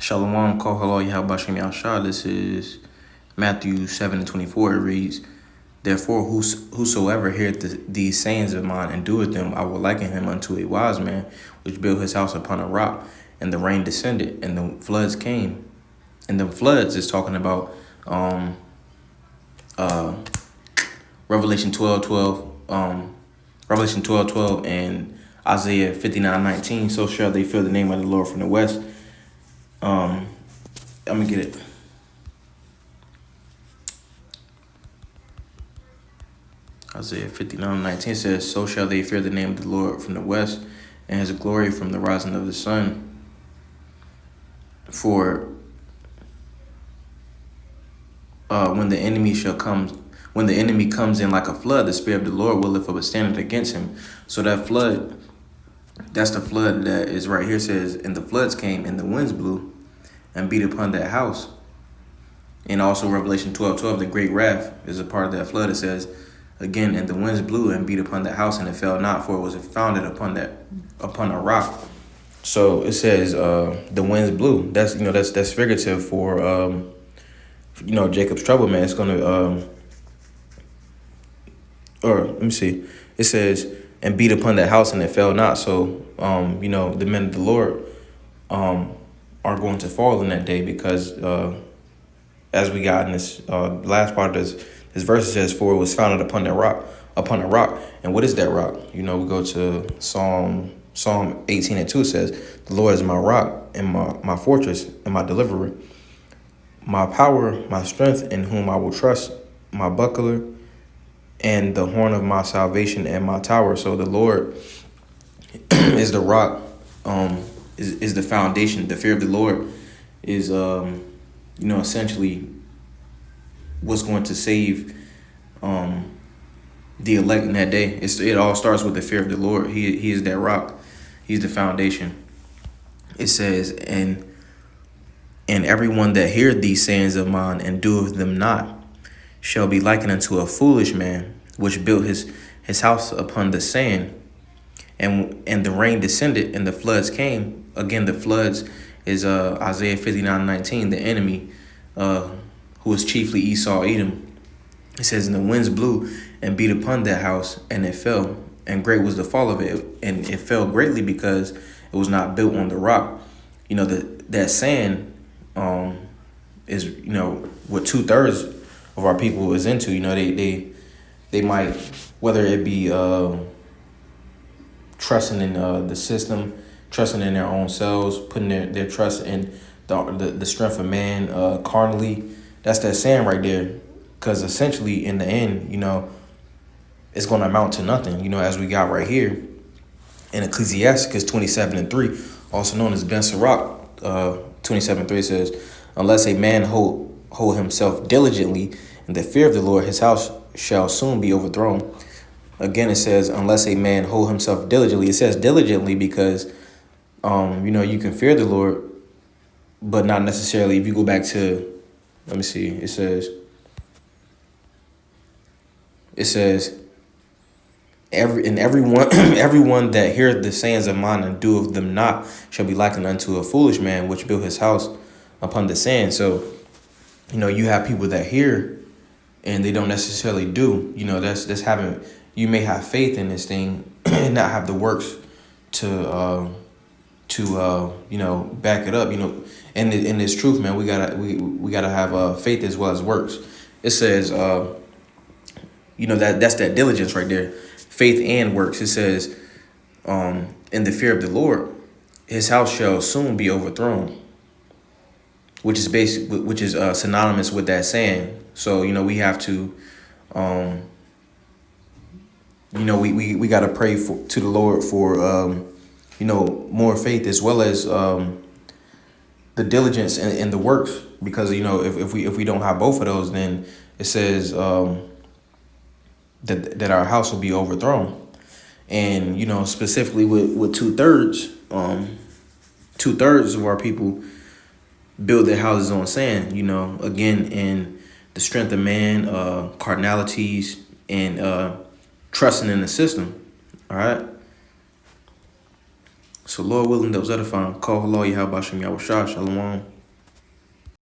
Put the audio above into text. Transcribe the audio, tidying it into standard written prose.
Shalom, Kol Halal Yahabashim Yahshua. This is Matthew 7:24. It reads, Therefore, whosoever heareth these sayings of mine and doeth them, I will liken him unto a wise man, which built his house upon a rock, and the rain descended, and the floods came. And the floods is talking about Revelation 12:12, Revelation 12:12, and Isaiah 59:19. So shall they fear the name of the Lord from the west. I'm gonna get it. Isaiah 59:19 says, So shall they fear the name of the Lord from the west, and his glory from the rising of the sun. For when the enemy comes in like a flood, the Spirit of the Lord will lift up a standard against him. So that flood, that's the flood that is right here, says, and the floods came, and the winds blew and beat upon that house. And also Revelation 12:12, the great wrath is a part of that flood. It says, again, and the winds blew and beat upon that house, and it fell not, for it was founded upon a rock. So it says the winds blew. That's figurative for Jacob's trouble, man. It's gonna or let me see. It says, and beat upon that house, and it fell not. So the men of the Lord are going to fall in that day, because as we got in this last part of this verse, it says, for it was founded upon a rock. And what is that rock? We go to Psalm 18:2. It says, the Lord is my rock and my fortress and my deliverer, my power, my strength, in whom I will trust, my buckler and the horn of my salvation and my tower. So the Lord is the rock, is the foundation. The fear of the Lord is essentially what's going to save the elect in that day. It all starts with the fear of the Lord. He is that rock. He's the foundation. It says, and everyone that heareth these sayings of mine and doeth them not shall be likened unto a foolish man, which built his house upon the sand. And the rain descended, and the floods came. Again, the floods is Isaiah 59:19, the enemy, who is chiefly Esau, Edom. It says, and the winds blew and beat upon that house, and it fell. And great was the fall of it. And it fell greatly because it was not built on the rock. That sand is, what 2/3 of our people is into. They might, whether it be trusting in the system, trusting in their own selves, putting their trust in the strength of man carnally. That's that sand right there. Because essentially, in the end, it's going to amount to nothing, as we got right here in Ecclesiasticus 27:3, also known as Ben Sirach 27:3 says, unless a man hold himself diligently in the fear of the Lord, his house shall soon be overthrown. Again, it says, unless a man hold himself diligently. It says diligently because, you can fear the Lord, but not necessarily. If you go back to, let me see, it says, everyone that heareth the sayings of mine and doeth them not shall be likened unto a foolish man, which built his house upon the sand. So, you have people that hear and they don't necessarily do. That's having, you may have faith in this thing and not have the works to back it up. And in this truth, man, we gotta have faith as well as works. It says that's that diligence right there, faith and works. It says in the fear of the Lord, his house shall soon be overthrown, which is synonymous with that saying. So we have to we got to pray to the Lord for more faith, as well as the diligence and the works, because if we don't have both of those, then it says that our house will be overthrown. And specifically with 2/3 of our people build their houses on sand, again, in the strength of man, carnalities, and trusting in the system. All right. So Lord willing, those edifying. Call hello, Yahabashim Yahushua. Shalom.